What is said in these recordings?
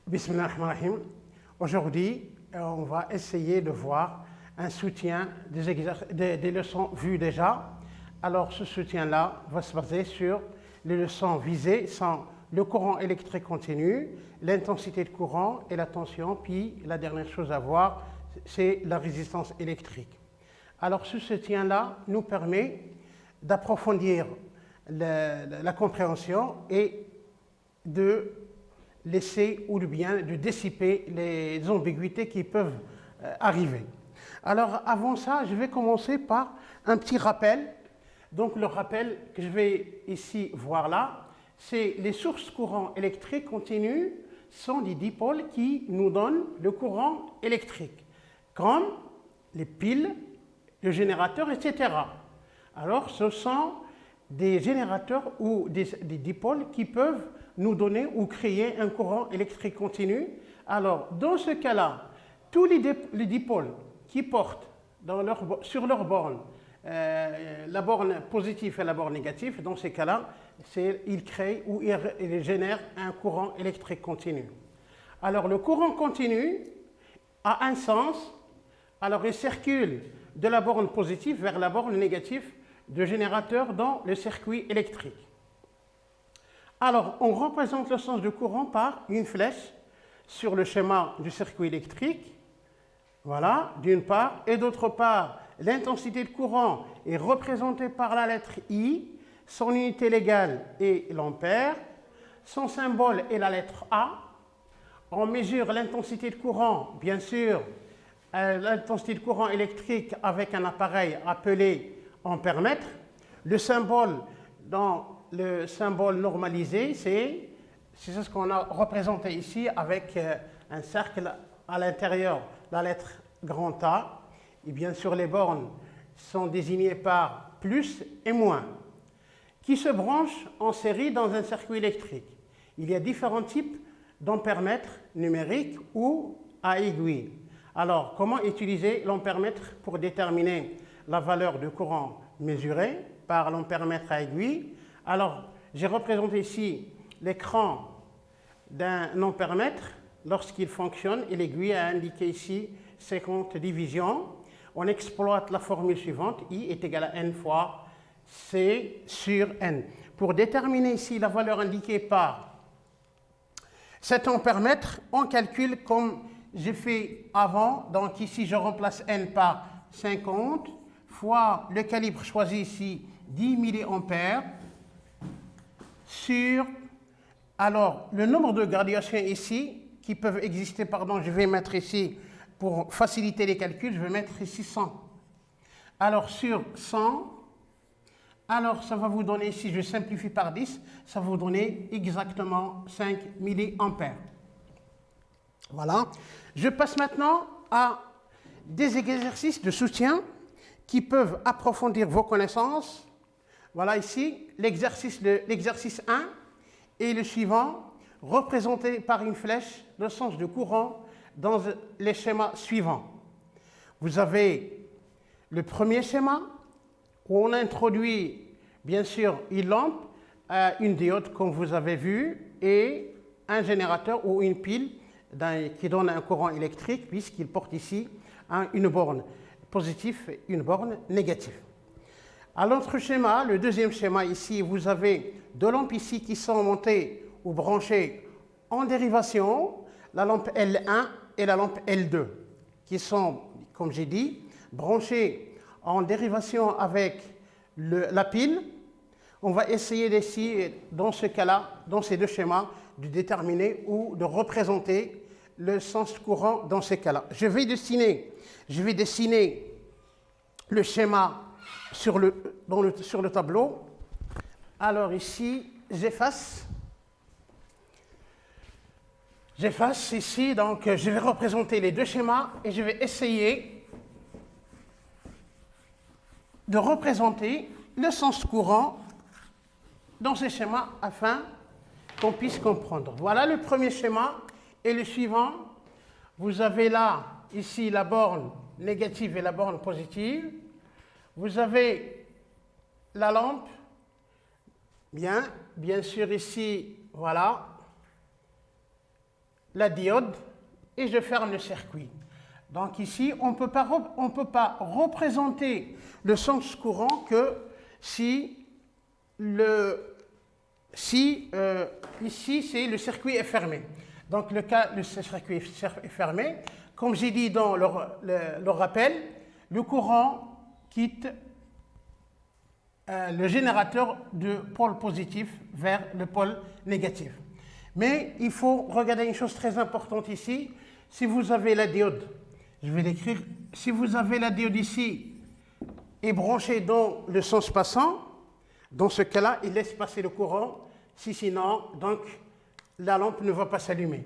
Bismillahirrahmanirrahim. Aujourd'hui, on va essayer de voir un soutien des leçons vues déjà. Alors, ce soutien-là va se baser sur les leçons visées sont le courant électrique continu, l'intensité de courant et la tension, puis la dernière chose à voir, c'est la résistance électrique. Alors, ce soutien-là nous permet d'approfondir la compréhension et de laisser ou bien de dissiper les ambiguïtés qui peuvent arriver. Alors avant ça, je vais commencer par un petit rappel. Donc le rappel que je vais ici voir là, c'est les sources courant électrique continu sont des dipôles qui nous donnent le courant électrique, comme les piles, le générateur, etc. Alors ce sont des générateurs ou des dipôles qui peuvent nous donner ou créer un courant électrique continu. Alors, dans ce cas-là, tous les dipôles qui portent sur leur borne la borne positive et la borne négative, dans ces cas-là, ils créent ou ils génèrent un courant électrique continu. Alors, le courant continu a un sens. Alors, il circule de la borne positive vers la borne négative de générateur dans le circuit électrique. Alors, on représente le sens du courant par une flèche sur le schéma du circuit électrique, voilà, d'une part, et d'autre part, l'intensité de courant est représentée par la lettre I, son unité légale est l'ampère, son symbole est la lettre A. On mesure l'intensité de courant, bien sûr, l'intensité de courant électrique avec un appareil appelé ampère-mètre. Le symbole dans le symbole normalisé, c'est ce qu'on a représenté ici avec un cercle à l'intérieur, la lettre grand A. Et bien sûr, les bornes sont désignées par plus et moins, qui se branchent en série dans un circuit électrique. Il y a différents types d'ampère-mètre numérique ou à aiguille. Alors, comment utiliser l'ampère-mètre pour déterminer la valeur du courant mesuré par l'ampère-mètre à aiguille? Alors, j'ai représenté ici l'écran d'un ampère-mètre lorsqu'il fonctionne et l'aiguille a indiqué ici 50 divisions. On exploite la formule suivante, I est égal à N fois C sur N. Pour déterminer ici la valeur indiquée par cet ampère-mètre, on calcule comme j'ai fait avant. Donc ici, je remplace N par 50 fois le calibre choisi ici, 10 milliampères, sur, alors, le nombre de gradations ici, qui peuvent exister, pardon, je vais mettre ici, pour faciliter les calculs, je vais mettre ici 100. Alors, sur 100, alors ça va vous donner, si je simplifie par 10, ça va vous donner exactement 5 milliampères. Voilà. Je passe maintenant à des exercices de soutien qui peuvent approfondir vos connaissances. Voilà ici l'exercice 1 et le suivant, représenté par une flèche, le sens du courant dans les schémas suivants. Vous avez le premier schéma où on introduit bien sûr une lampe, une diode comme vous avez vu et un générateur ou une pile qui donne un courant électrique puisqu'il porte ici une borne positive et une borne négative. À l'autre schéma, le deuxième schéma ici, vous avez deux lampes ici qui sont montées ou branchées en dérivation, la lampe L1 et la lampe L2, qui sont, comme j'ai dit, branchées en dérivation avec la pile. On va essayer d'ici, dans ce cas-là, dans ces deux schémas, de déterminer ou de représenter le sens courant dans ces cas-là. Je vais dessiner le schéma sur le tableau. Alors ici, j'efface ici, donc je vais représenter les deux schémas et je vais essayer de représenter le sens courant dans ces schémas afin qu'on puisse comprendre. Voilà le premier schéma et le suivant. Vous avez là, ici, la borne négative et la borne positive. Vous avez la lampe, bien sûr ici, voilà, la diode et je ferme le circuit. Donc ici, on ne peut pas représenter le sens courant que si ici, c'est le circuit est fermé. Donc le circuit est fermé. Comme j'ai dit dans le rappel, le courant quitte le générateur de pôle positif vers le pôle négatif. Mais il faut regarder une chose très importante ici. Si vous avez la diode, je vais l'écrire, si vous avez la diode ici et branchée dans le sens passant, dans ce cas-là, il laisse passer le courant. Sinon, donc, la lampe ne va pas s'allumer.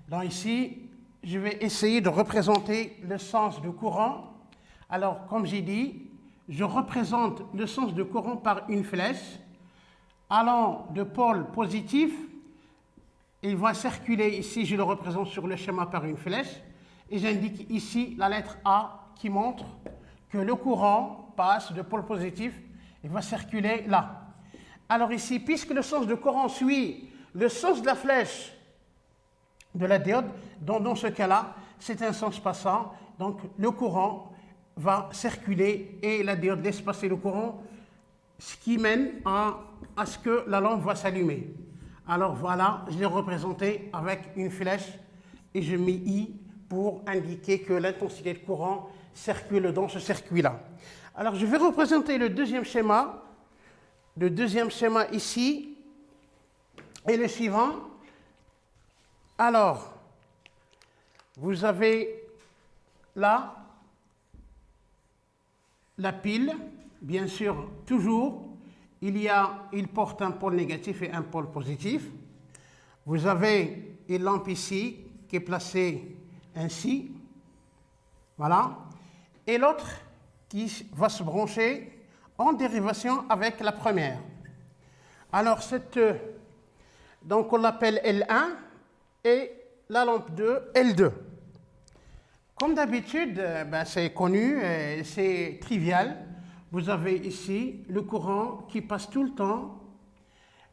Donc ici, je vais essayer de représenter le sens du courant. Alors, comme j'ai dit, je représente le sens du courant par une flèche allant de pôle positif. Il va circuler ici, je le représente sur le schéma par une flèche. Et j'indique ici la lettre A qui montre que le courant passe de pôle positif et va circuler là. Alors ici, puisque le sens du courant suit le sens de la flèche de la diode, dans ce cas-là, c'est un sens passant, donc le courant va circuler et la diode laisse passer le courant, ce qui mène à ce que la lampe va s'allumer. Alors voilà, je l'ai représenté avec une flèche et je mets I pour indiquer que l'intensité de courant circule dans ce circuit-là. Alors je vais représenter le deuxième schéma. Le deuxième schéma ici est le suivant. Alors, vous avez là la pile, bien sûr, toujours, il porte un pôle négatif et un pôle positif. Vous avez une lampe ici qui est placée ainsi, voilà, et l'autre qui va se brancher en dérivation avec la première. Alors, donc on l'appelle L1 et la lampe 2, L2. Comme d'habitude, c'est connu, c'est trivial. Vous avez ici le courant qui passe tout le temps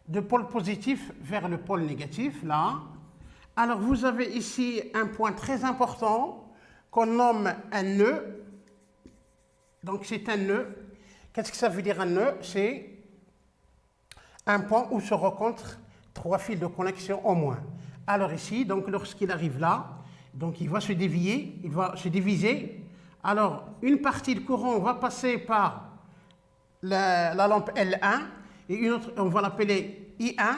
de pôle positif vers le pôle négatif, là. Alors, vous avez ici un point très important qu'on nomme un nœud. Donc, c'est un nœud. Qu'est-ce que ça veut dire un nœud? C'est un point où se rencontrent 3 fils de connexion au moins. Alors ici, donc lorsqu'il arrive là, donc il va se dévier, il va se diviser. Alors, une partie de courant va passer par la lampe L1 et une autre, on va l'appeler I1,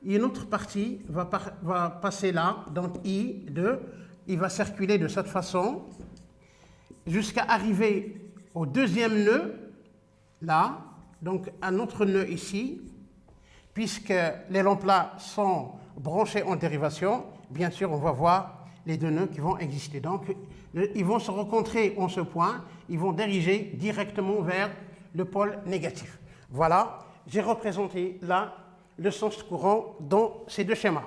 et une autre partie va passer là, donc I2, il va circuler de cette façon jusqu'à arriver au deuxième nœud, là, donc un autre nœud ici, puisque les lampes là sont branchées en dérivation, bien sûr on va voir les deux nœuds qui vont exister. Donc ils vont se rencontrer en ce point, ils vont diriger directement vers le pôle négatif. Voilà, j'ai représenté là le sens courant dans ces deux schémas.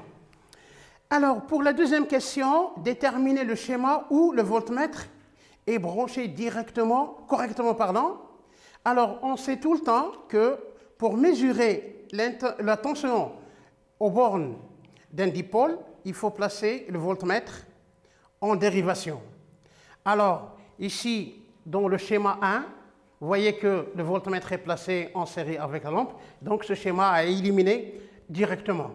Alors pour la deuxième question, déterminer le schéma où le voltmètre est branché correctement pardon. Alors on sait tout le temps que pour mesurer la tension aux bornes d'un dipôle, il faut placer le voltmètre en dérivation. Alors, ici, dans le schéma 1, vous voyez que le voltmètre est placé en série avec la lampe, donc ce schéma a éliminé directement.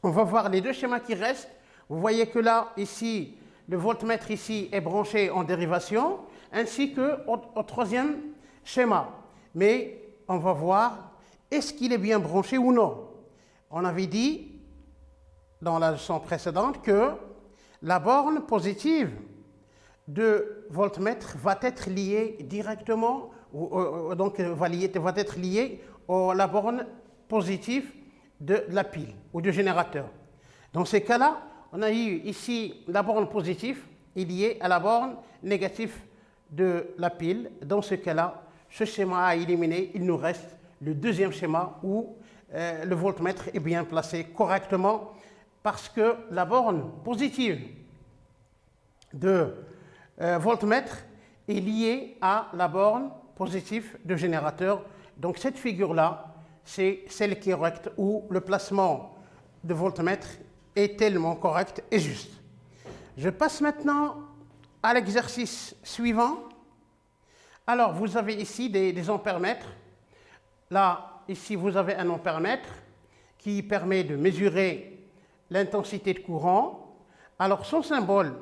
On va voir les deux schémas qui restent. Vous voyez que là, ici, le voltmètre ici est branché en dérivation, ainsi qu'au troisième schéma. Mais on va voir est-ce qu'il est bien branché ou non. On avait dit dans la leçon précédente que la borne positive de voltmètre va être liée directement, va être liée à la borne positive de la pile ou du générateur. Dans ces cas-là, on a eu ici la borne positive est liée à la borne négative de la pile. Dans ce cas-là, ce schéma à éliminer, il nous reste le deuxième schéma où le voltmètre est bien placé correctement parce que la borne positive de voltmètre est liée à la borne positive de générateur. Donc cette figure-là, c'est celle qui est correcte où le placement de voltmètre est tellement correct et juste. Je passe maintenant à l'exercice suivant. Alors, vous avez ici des ampèremètres. Là, ici, vous avez un ampèremètre qui permet de mesurer l'intensité de courant. Alors, son symbole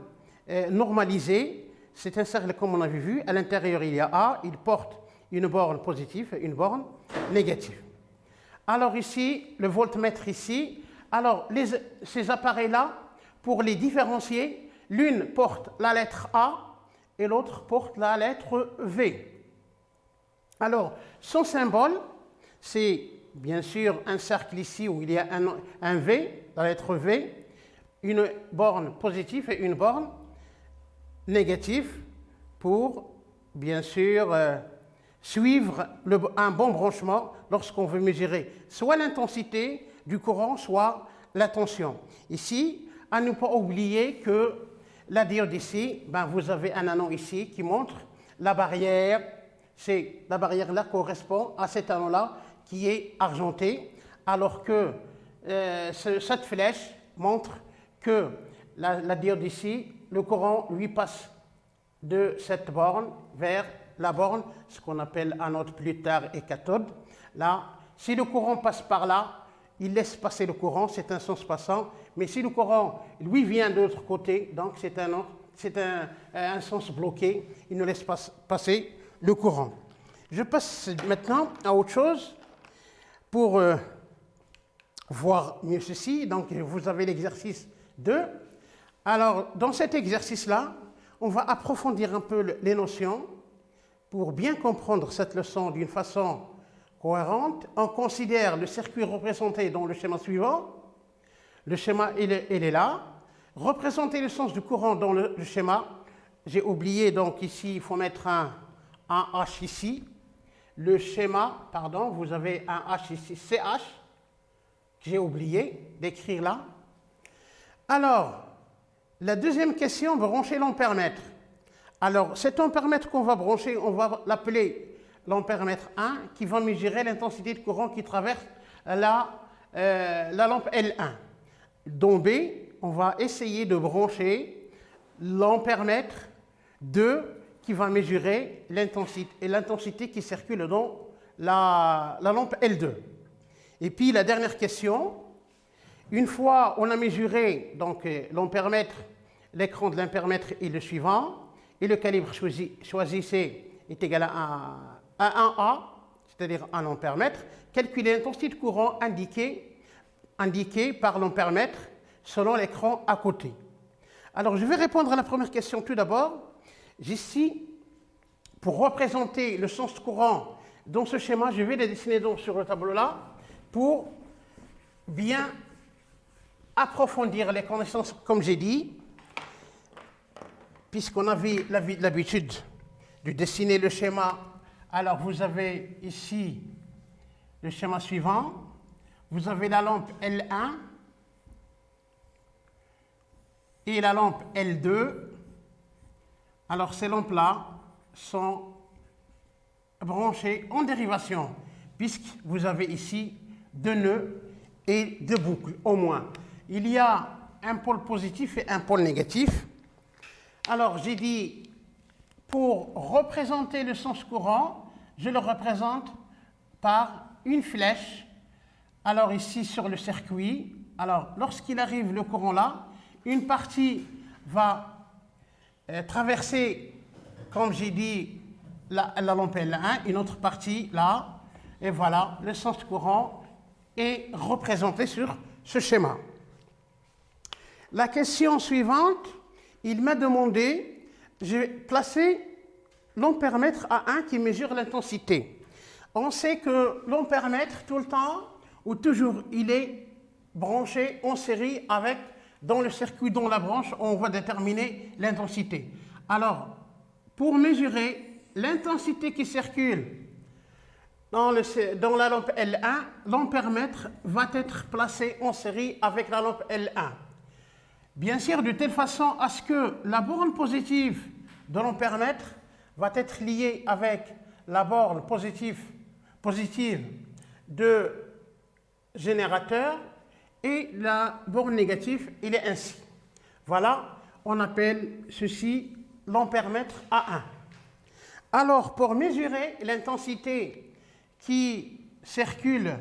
normalisé, c'est un cercle comme on avait vu. À l'intérieur, il y a A. Il porte une borne positive et une borne négative. Alors ici, le voltmètre ici. Alors, ces appareils-là, pour les différencier, l'une porte la lettre A et l'autre porte la lettre V. Alors, son symbole, c'est bien sûr un cercle ici où il y a un V, la lettre V, une borne positive et une borne négative pour, bien sûr, suivre un bon branchement lorsqu'on veut mesurer soit l'intensité du courant, soit la tension. Ici, à ne pas oublier que la diode ici, vous avez un anneau ici qui montre la barrière. La barrière-là correspond à cet anneau-là qui est argenté, alors que cette flèche montre que la diode ici, le courant lui passe de cette borne vers la borne, ce qu'on appelle anode plus tard et cathode. Là, si le courant passe par là, il laisse passer le courant, c'est un sens passant. Mais si le courant, lui, vient de l'autre côté, donc c'est un sens bloqué, il ne laisse pas passer le courant. Je passe maintenant à autre chose pour voir mieux ceci. Donc, vous avez l'exercice 2. Alors, dans cet exercice-là, on va approfondir un peu les notions pour bien comprendre cette leçon d'une façon cohérente. On considère le circuit représenté dans le schéma suivant. Le schéma, il est là. Représenter le sens du courant dans le schéma. J'ai oublié, donc ici, il faut mettre un H ici. Le schéma, pardon, vous avez un H ici, CH, que j'ai oublié d'écrire là. Alors, la deuxième question, brancher l'ampèremètre. Alors, cet ampèremètre qu'on va brancher, on va l'appeler l'ampèremètre 1, qui va mesurer l'intensité de courant qui traverse la lampe L1. Dans B, on va essayer de brancher l'ampèremètre 2, qui va mesurer l'intensité qui circule dans la lampe L2. Et puis, la dernière question, une fois on a mesuré l'ampèremètre, l'écran de l'ampèremètre est le suivant, et le calibre choisissé est égal à 1A, c'est-à-dire 1 ampèremètre, calculer l'intensité de courant indiquée par l'ampèremètre selon l'écran à côté. Alors, je vais répondre à la première question tout d'abord. Ici, pour représenter le sens courant dans ce schéma, je vais le dessiner donc sur le tableau là pour bien approfondir les connaissances, comme j'ai dit, puisqu'on avait l'habitude de dessiner le schéma. Alors, vous avez ici le schéma suivant. Vous avez la lampe L1 et la lampe L2. Alors, ces lampes-là sont branchées en dérivation, puisque vous avez ici 2 nœuds et 2 boucles, au moins. Il y a un pôle positif et un pôle négatif. Alors, j'ai dit, pour représenter le sens courant, je le représente par une flèche. Alors, ici, sur le circuit, alors, lorsqu'il arrive le courant là, une partie va traverser, comme j'ai dit, la lampe L1, une autre partie là, et voilà, le sens courant est représenté sur ce schéma. La question suivante, il m'a demandé, j'ai placé l'ampèremètre à 1 qui mesure l'intensité. On sait que l'ampèremètre, tout le temps, ou toujours, il est branché en série avec, dans le circuit, dans la branche, on va déterminer l'intensité. Alors, pour mesurer l'intensité qui circule dans la lampe L1, l'ampèremètre va être placé en série avec la lampe L1. Bien sûr, de telle façon à ce que la borne positive de l'ampèremètre va être liée avec la borne positive de générateur, et la borne négative, il est ainsi. Voilà, on appelle ceci l'ampèremètre A1. Alors, pour mesurer l'intensité qui circule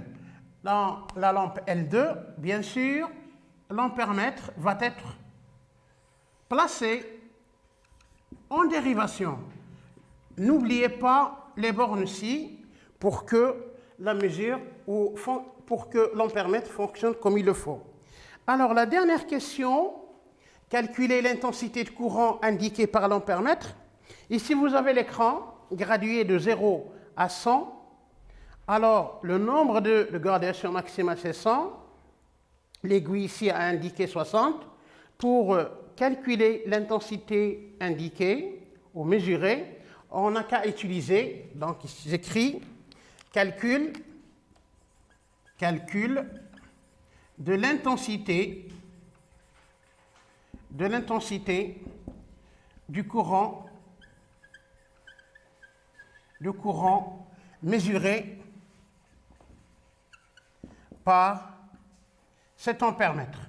dans la lampe L2, bien sûr, l'ampèremètre va être placé en dérivation. N'oubliez pas les bornes-ci pour que la mesure ou pour que l'ampèremètre fonctionne comme il le faut. Alors, la dernière question, calculer l'intensité de courant indiquée par l'ampèremètre. Ici, vous avez l'écran gradué de 0 à 100. Alors, le nombre de gradations maximale, c'est 100. L'aiguille ici a indiqué 60. Pour calculer l'intensité indiquée ou mesurée, on n'a qu'à utiliser, donc j'écris calcul de l'intensité du courant mesuré par cet ampèremètre.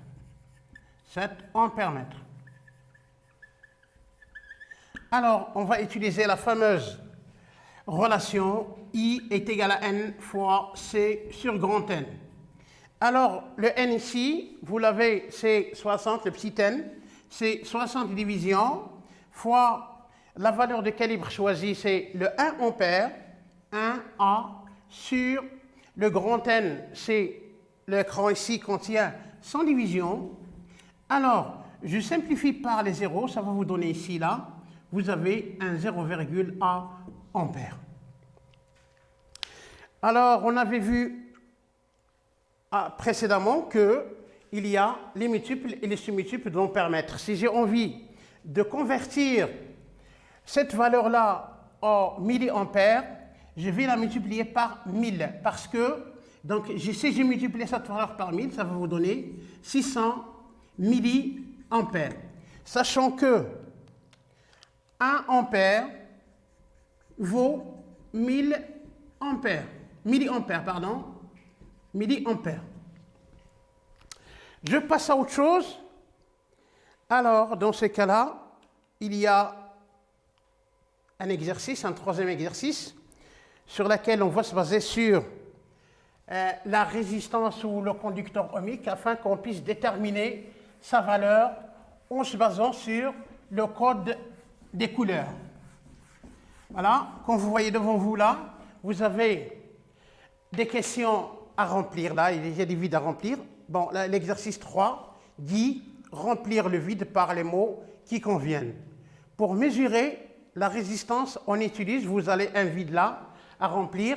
Alors, on va utiliser la fameuse relation I est égal à N fois C sur grand N. Alors, le N ici, vous l'avez, c'est 60, le petit n, c'est 60 divisions fois la valeur de calibre choisie, c'est le 1 ampère, 1A, sur le grand N, c'est l'écran ici contient 100 divisions. Alors, je simplifie par les zéros, ça va vous donner ici, là, vous avez un 0,1 ampère. Alors, on avait vu précédemment qu'il y a les multiples et les submultiples de l'ampèremètre. Si j'ai envie de convertir cette valeur-là en milliampères, je vais la multiplier par 1000 parce que, donc, si j'ai multiplié cette valeur par 1000, ça va vous donner 600 milliampères. Sachant que 1 ampère vaut 1000 ampères. Milliampères. Je passe à autre chose. Alors, dans ce cas-là, il y a un exercice, un troisième exercice, sur lequel on va se baser sur la résistance ou le conducteur ohmique afin qu'on puisse déterminer sa valeur en se basant sur le code des couleurs. Voilà, comme vous voyez devant vous là, vous avez des questions à remplir là, il y a des vides à remplir. Bon, l'exercice 3 dit remplir le vide par les mots qui conviennent. Pour mesurer la résistance, on utilise, vous avez un vide là à remplir,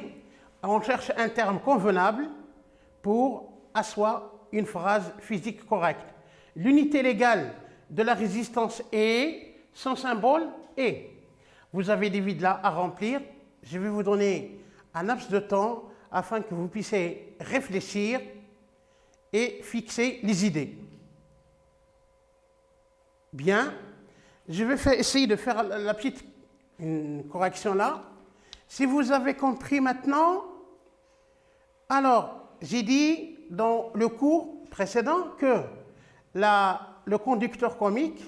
on cherche un terme convenable pour asseoir une phrase physique correcte. L'unité légale de la résistance est, son symbole est. Vous avez des vides là à remplir. Je vais vous donner un laps de temps afin que vous puissiez réfléchir et fixer les idées. Bien, je vais essayer de faire la petite correction là. Si vous avez compris maintenant, alors j'ai dit dans le cours précédent que le conducteur ohmique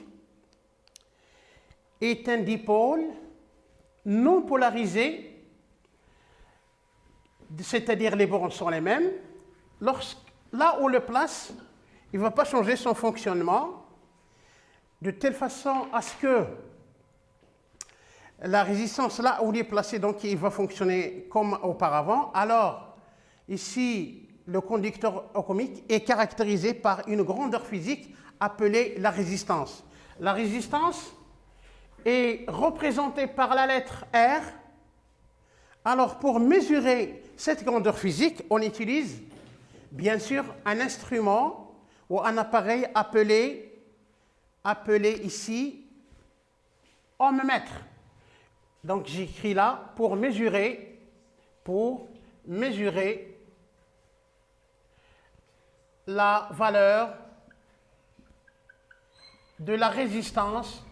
est un dipôle non polarisé, c'est-à-dire les bornes sont les mêmes. Là où on le place, il ne va pas changer son fonctionnement de telle façon à ce que la résistance là où il est placé, donc il va fonctionner comme auparavant. Alors, ici, le conducteur ohmique est caractérisé par une grandeur physique appelée la résistance. La résistance est représentée par la lettre R. Alors, pour mesurer cette grandeur physique, on utilise bien sûr un instrument ou un appareil appelé ici ohmmètre. Donc, j'écris là pour mesurer la valeur de la résistance,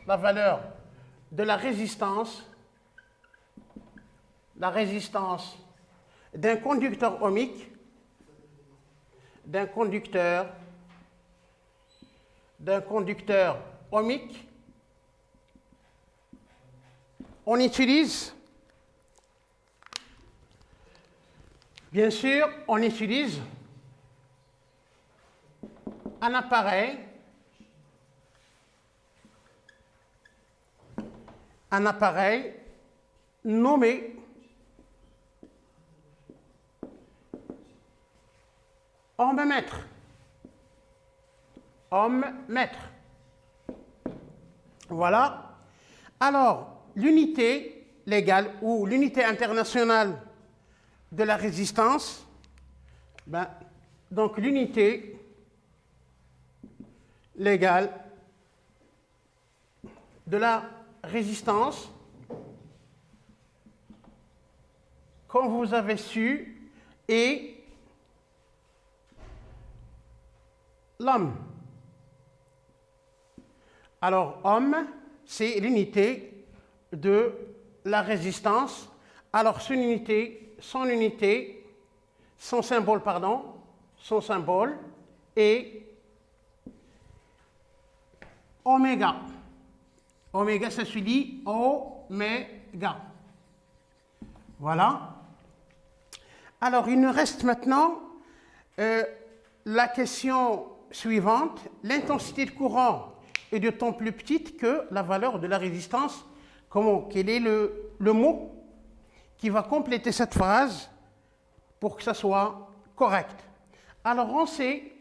d'un conducteur ohmique, d'un conducteur ohmique, on utilise, bien sûr, on utilise un appareil nommé ohmmètre. Ohmmètre. Voilà. Alors, l'unité légale ou l'unité internationale de la résistance, donc l'unité légale de la résistance, comme vous avez su, est l'ohm. Alors, ohm, c'est l'unité de la résistance. Alors, son symbole est oméga. Oméga, ça se dit oméga. Voilà. Alors, il nous reste maintenant la question suivante. L'intensité de courant est de temps plus petite que la valeur de la résistance. Quel est le mot qui va compléter cette phrase pour que ça soit correct? Alors, on sait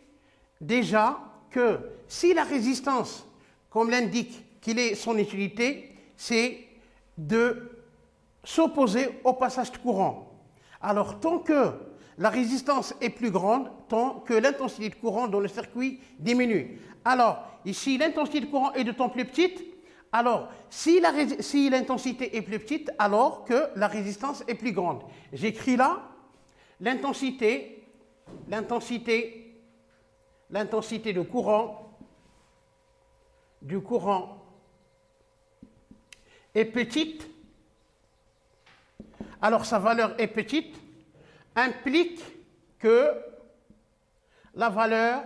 déjà que si la résistance, comme l'indique, quelle est son utilité, c'est de s'opposer au passage de courant. Alors, tant que la résistance est plus grande, tant que l'intensité de courant dans le circuit diminue. Alors, ici, l'intensité de courant est de temps plus petite. Alors, si l'intensité est plus petite, alors que la résistance est plus grande. J'écris là l'intensité du courant est petite. Alors, sa valeur est petite, implique que la valeur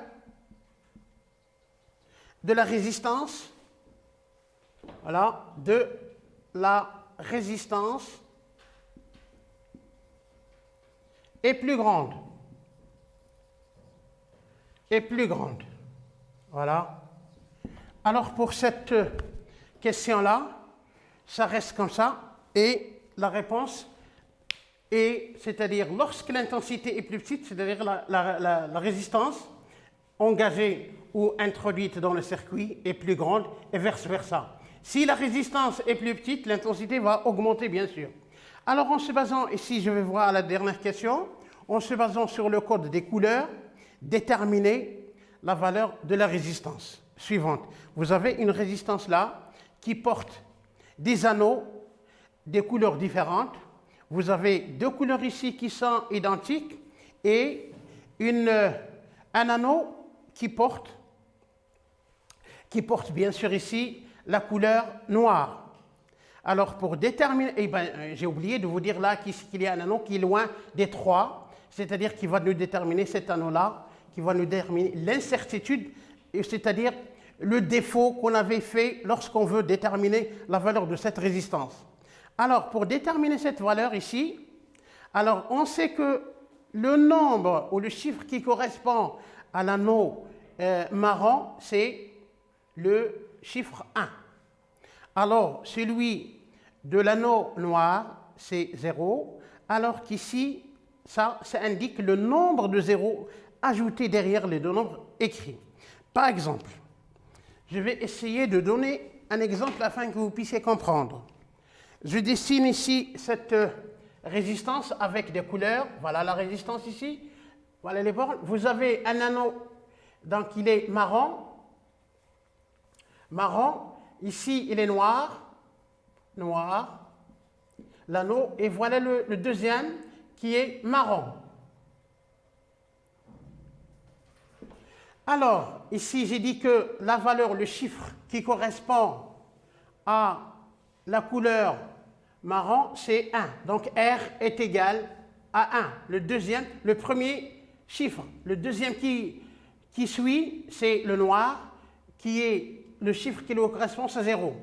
de la résistance, est plus grande. Voilà. Alors, pour cette question-là, ça reste comme ça, et la réponse est, c'est-à-dire lorsque l'intensité est plus petite, c'est-à-dire la résistance engagée ou introduite dans le circuit est plus grande, et vice-versa. Si la résistance est plus petite, l'intensité va augmenter, bien sûr. Alors, en se basant, ici, je vais voir la dernière question, en se basant sur le code des couleurs, déterminer la valeur de la résistance suivante. Vous avez une résistance là qui porte des anneaux des couleurs différentes. Vous avez deux couleurs ici qui sont identiques et un anneau qui porte bien sûr ici la couleur noire. Alors pour déterminer, j'ai oublié de vous dire là qu'il y a un anneau qui est loin des trois, c'est-à-dire qui va nous déterminer cet anneau-là, qui va nous déterminer l'incertitude, c'est-à-dire le défaut qu'on avait fait lorsqu'on veut déterminer la valeur de cette résistance. Alors pour déterminer cette valeur ici, alors on sait que le nombre ou le chiffre qui correspond à l'anneau marron, c'est le chiffre 1. Alors, celui de l'anneau noir, c'est 0, alors qu'ici, ça indique le nombre de zéros ajoutés derrière les deux nombres écrits. Par exemple, je vais essayer de donner un exemple afin que vous puissiez comprendre. Je dessine ici cette résistance avec des couleurs. Voilà la résistance ici. Voilà les bornes. Vous avez un anneau, donc il est marron. Ici, il est noir. L'anneau. Et voilà le deuxième qui est marron. Alors, ici, j'ai dit que la valeur, le chiffre qui correspond à la couleur marron, c'est 1. Donc, R est égal à 1. Le premier chiffre. Le deuxième qui suit, c'est le noir, qui est le chiffre qui lui correspond, c'est 0.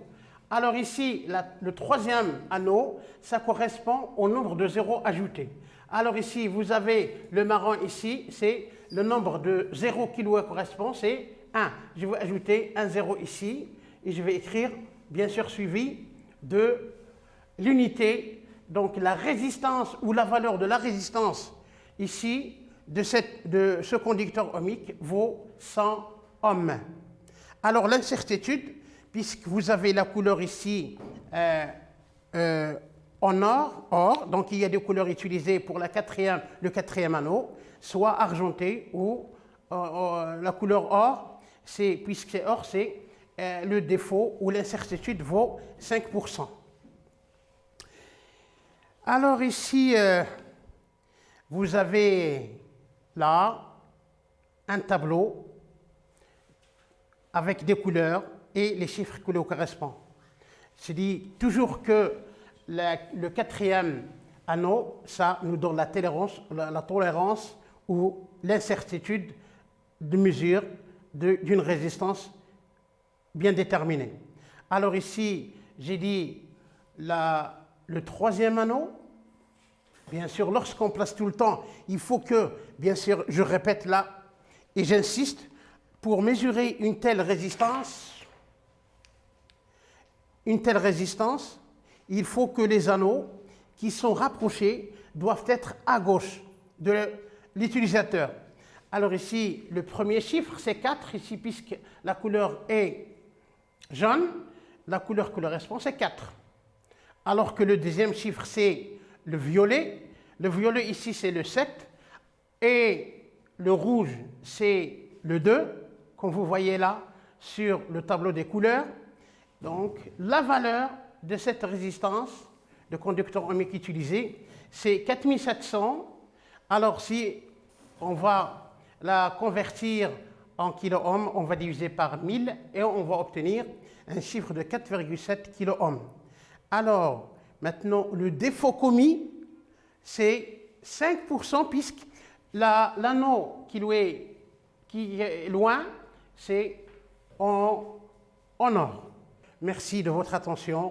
Alors ici, le troisième anneau, ça correspond au nombre de zéros ajoutés. Alors ici, vous avez le marron ici, c'est le nombre de zéros qui lui correspond, c'est 1. Je vais ajouter un 0 ici et je vais écrire, bien sûr, suivi de l'unité, donc la résistance ou la valeur de la résistance ici de ce conducteur ohmique vaut 100 ohms. Alors l'incertitude, puisque vous avez la couleur ici en or, donc il y a des couleurs utilisées pour le quatrième anneau, soit argenté ou la couleur or, puisque c'est or, c'est le défaut où l'incertitude vaut 5%. Alors ici, vous avez là un tableau avec des couleurs et les chiffres qui lui correspondent. Je dis toujours que le quatrième anneau, ça nous donne la tolérance ou l'incertitude de mesure d'une résistance bien déterminée. Alors ici, j'ai dit le troisième anneau. Bien sûr, lorsqu'on place tout le temps, il faut que, bien sûr, je répète là et j'insiste, pour mesurer une telle résistance, il faut que les anneaux qui sont rapprochés doivent être à gauche de l'utilisateur. Alors ici, le premier chiffre, c'est 4, ici, puisque la couleur est jaune, la couleur qui correspond, c'est 4. Alors que le deuxième chiffre, c'est le violet. Le violet, ici, c'est le 7. Et le rouge, c'est le 2, comme vous voyez là, sur le tableau des couleurs. Donc, la valeur de cette résistance de conducteur ohmique utilisé, c'est 4700. Alors, si on va la convertir en kilo-ohms, on va diviser par 1000 et on va obtenir un chiffre de 4,7 kilo-ohms. Alors, maintenant, le défaut commis, c'est 5%, puisque l'anneau qui est loin, c'est en or. Merci de votre attention.